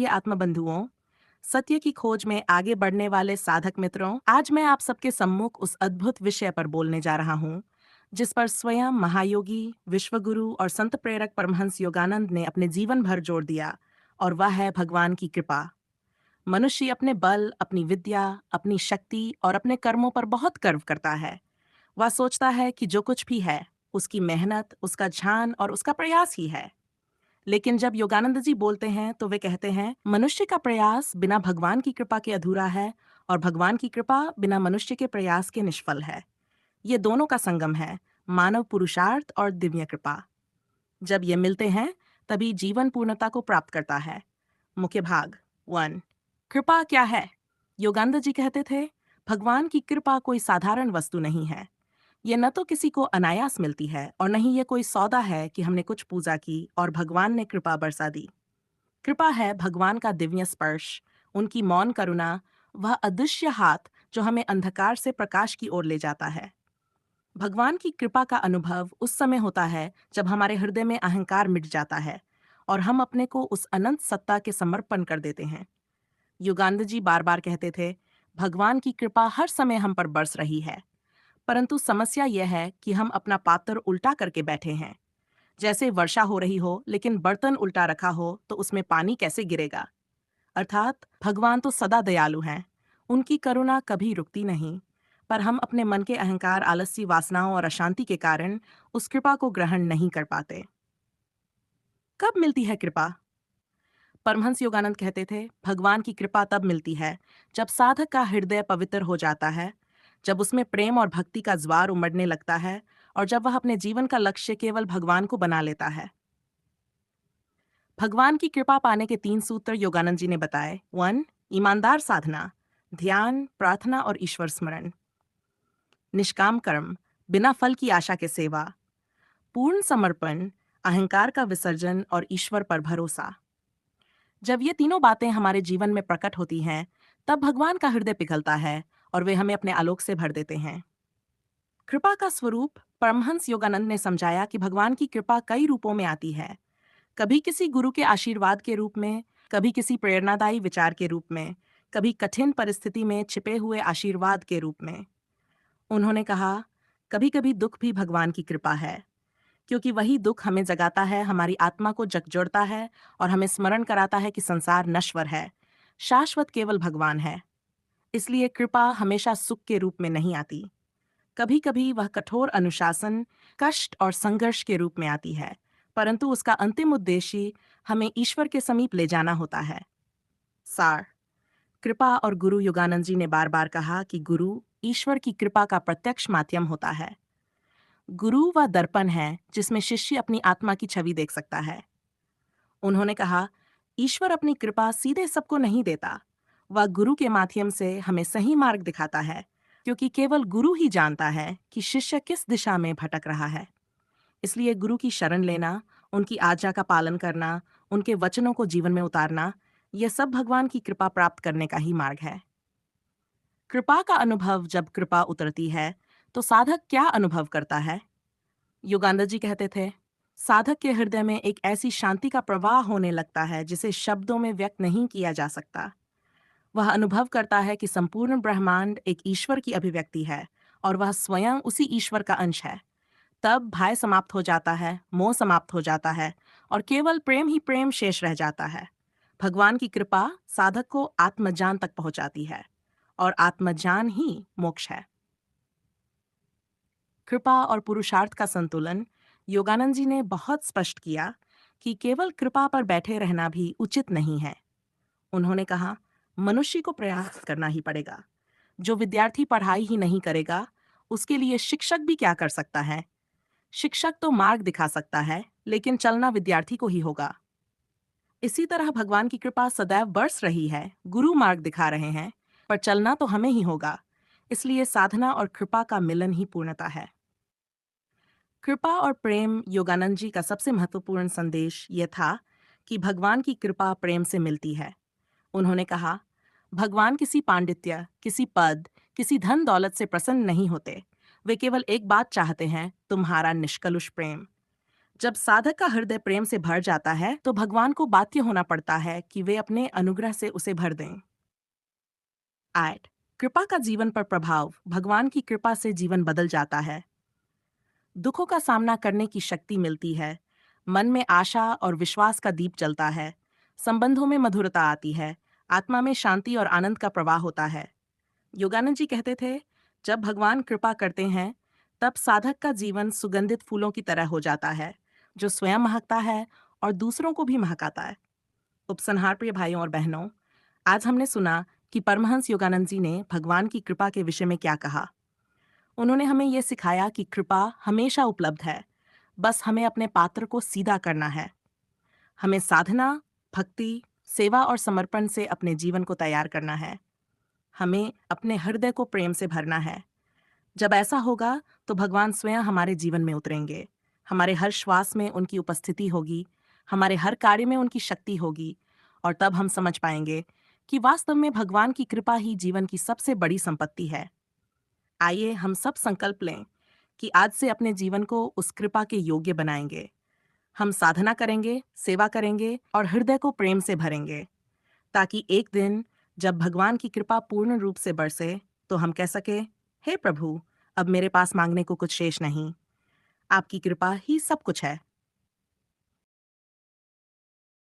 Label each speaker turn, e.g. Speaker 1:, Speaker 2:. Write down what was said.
Speaker 1: प्रिय आत्मबंधुओं, सत्य की खोज में आगे बढ़ने वाले साधक मित्रों, आज मैं आप सबके सम्मुख उस अद्भुत विषय पर बोलने जा रहा हूँ जिस पर स्वयं महायोगी, विश्वगुरु और संत प्रेरक परमहंस योगानंद ने अपने जीवन भर जोर दिया, और वह है भगवान की कृपा। मनुष्य अपने बल, अपनी विद्या, अपनी शक्ति और अपने कर्मों पर बहुत गर्व करता है। वह सोचता है कि जो कुछ भी है, उसकी मेहनत, उसका ध्यान और उसका प्रयास ही है। लेकिन जब योगानंद जी बोलते हैं तो वे कहते हैं, मनुष्य का प्रयास बिना भगवान की कृपा के अधूरा है, और भगवान की कृपा बिना मनुष्य के प्रयास के निष्फल है। ये दोनों का संगम है, मानव पुरुषार्थ और दिव्य कृपा। जब ये मिलते हैं तभी जीवन पूर्णता को प्राप्त करता है। मुख्य भाग 1। कृपा क्या है? योगानंद जी कहते थे, भगवान की कृपा कोई साधारण वस्तु नहीं है। ये न तो किसी को अनायास मिलती है और न ही ये कोई सौदा है कि हमने कुछ पूजा की और भगवान ने कृपा बरसा दी। कृपा है भगवान का दिव्य स्पर्श, उनकी मौन करुणा, वह अदृश्य हाथ जो हमें अंधकार से प्रकाश की ओर ले जाता है। भगवान की कृपा का अनुभव उस समय होता है जब हमारे हृदय में अहंकार मिट जाता है और हम अपने को उस अनंत सत्ता के समर्पण कर देते हैं। युगानंद जी बार बार कहते थे, भगवान की कृपा हर समय हम पर बरस रही है, परंतु समस्या यह है कि हम अपना पात्र उल्टा करके बैठे हैं। जैसे वर्षा हो रही हो लेकिन बर्तन उल्टा रखा हो तो उसमें पानी कैसे गिरेगा? अर्थात भगवान तो सदा दयालु हैं, उनकी करुणा कभी रुकती नहीं, पर हम अपने मन के अहंकार, आलसी, वासनाओं और अशांति के कारण उस कृपा को ग्रहण नहीं कर पाते। कब मिलती है कृपा? परमहंस योगानंद कहते थे, भगवान की कृपा तब मिलती है जब साधक का हृदय पवित्र हो जाता है, जब उसमें प्रेम और भक्ति का ज्वार उमड़ने लगता है और जब वह अपने जीवन का लक्ष्य केवल भगवान को बना लेता है। भगवान की कृपा पाने के 3 सूत्र योगानंद जी ने बताए। 1। ईमानदार साधना, ध्यान, प्रार्थना और ईश्वर स्मरण। निष्काम कर्म, बिना फल की आशा के सेवा। पूर्ण समर्पण, अहंकार का विसर्जन और ईश्वर पर भरोसा। जब ये तीनों बातें हमारे जीवन में प्रकट होती हैं, तब भगवान का हृदय पिघलता है और वे हमें अपने आलोक से भर देते हैं। कृपा का स्वरूप परमहंस योगानंद ने समझाया कि भगवान की कृपा कई रूपों में आती है। कभी किसी गुरु के आशीर्वाद के रूप में, कभी किसी प्रेरणादायी विचार के रूप में, कभी कठिन परिस्थिति में छिपे हुए आशीर्वाद के रूप में। उन्होंने कहा, कभी कभी दुख भी भगवान की कृपा है, क्योंकि वही दुख हमें जगाता है, हमारी आत्मा को झकझोरता है और हमें स्मरण कराता है कि संसार नश्वर है, शाश्वत केवल भगवान है। इसलिए कृपा हमेशा सुख के रूप में नहीं आती। कभी कभी वह कठोर अनुशासन, कष्ट और संघर्ष के रूप में आती है, परंतु उसका अंतिम उद्देश्य हमें ईश्वर के समीप ले जाना होता है। सार, कृपा और गुरु योगानंद जी ने बार बार कहा कि गुरु ईश्वर की कृपा का प्रत्यक्ष माध्यम होता है। गुरु वह दर्पण है जिसमें शिष्य अपनी आत्मा की छवि देख सकता है। उन्होंने कहा, ईश्वर अपनी कृपा सीधे सबको नहीं देता, वह गुरु के माध्यम से हमें सही मार्ग दिखाता है, क्योंकि केवल गुरु ही जानता है कि शिष्य किस दिशा में भटक रहा है। इसलिए गुरु की शरण लेना, उनकी आज्ञा का पालन करना, उनके वचनों को जीवन में उतारना, यह सब भगवान की कृपा प्राप्त करने का ही मार्ग है। कृपा का अनुभव जब कृपा उतरती है तो साधक क्या अनुभव करता है? योगानंद जी कहते थे, साधक के हृदय में एक ऐसी शांति का प्रवाह होने लगता है जिसे शब्दों में व्यक्त नहीं किया जा सकता। वह अनुभव करता है कि संपूर्ण ब्रह्मांड एक ईश्वर की अभिव्यक्ति है और वह स्वयं उसी ईश्वर का अंश है। तब भय समाप्त हो जाता है, मोह समाप्त हो जाता है और केवल प्रेम ही प्रेम शेष रह जाता है। भगवान की कृपा साधक को आत्मज्ञान तक पहुंचाती है और आत्मज्ञान ही मोक्ष है। कृपा और पुरुषार्थ का संतुलन योगानंद जी ने बहुत स्पष्ट किया कि केवल कृपा पर बैठे रहना भी उचित नहीं है। उन्होंने कहा, मनुष्य को प्रयास करना ही पड़ेगा। जो विद्यार्थी पढ़ाई ही नहीं करेगा, उसके लिए शिक्षक भी क्या कर सकता है? शिक्षक तो मार्ग दिखा सकता है, लेकिन चलना विद्यार्थी को ही होगा। इसी तरह भगवान की कृपा सदैव बरस रही है, गुरु मार्ग दिखा रहे हैं, पर चलना तो हमें ही होगा। इसलिए साधना और कृपा का मिलन ही पूर्णता है। कृपा और प्रेम योगानंद जी का सबसे महत्वपूर्ण संदेश यह था कि भगवान की कृपा प्रेम से मिलती है। उन्होंने कहा, भगवान किसी पांडित्य, किसी पद, किसी धन दौलत से प्रसन्न नहीं होते। वे केवल एक बात चाहते हैं, तुम्हारा निष्कलुष प्रेम। जब साधक का हृदय प्रेम से भर जाता है तो भगवान को बाध्य होना पड़ता है कि वे अपने अनुग्रह से उसे भर दें। 8 कृपा का जीवन पर प्रभाव। भगवान की कृपा से जीवन बदल जाता है। दुखों का सामना करने की शक्ति मिलती है। मन में आशा और विश्वास का दीप जलता है। संबंधों में मधुरता आती है। आत्मा में शांति और आनंद का प्रवाह होता है। योगानंद जी कहते थे, जब भगवान कृपा करते हैं तब साधक का जीवन सुगंधित फूलों की तरह हो जाता है, जो स्वयं महकता है और दूसरों को भी महकाता है। उपसंहार प्रिय भाइयों और बहनों, आज हमने सुना कि परमहंस योगानंद जी ने भगवान की कृपा के विषय में क्या कहा। उन्होंने हमें यह सिखाया कि कृपा हमेशा उपलब्ध है, बस हमें अपने पात्र को सीधा करना है। हमें साधना, भक्ति, सेवा और समर्पण से अपने जीवन को तैयार करना है। हमें अपने हृदय को प्रेम से भरना है। जब ऐसा होगा तो भगवान स्वयं हमारे जीवन में उतरेंगे। हमारे हर श्वास में उनकी उपस्थिति होगी, हमारे हर कार्य में उनकी शक्ति होगी, और तब हम समझ पाएंगे कि वास्तव में भगवान की कृपा ही जीवन की सबसे बड़ी संपत्ति है। आइए हम सब संकल्प लें कि आज से अपने जीवन को उस कृपा के योग्य बनाएंगे। हम साधना करेंगे, सेवा करेंगे और हृदय को प्रेम से भरेंगे, ताकि एक दिन जब भगवान की कृपा पूर्ण रूप से बरसे तो हम कह सके, हे प्रभु, अब मेरे पास मांगने को कुछ शेष नहीं, आपकी कृपा ही सब कुछ है।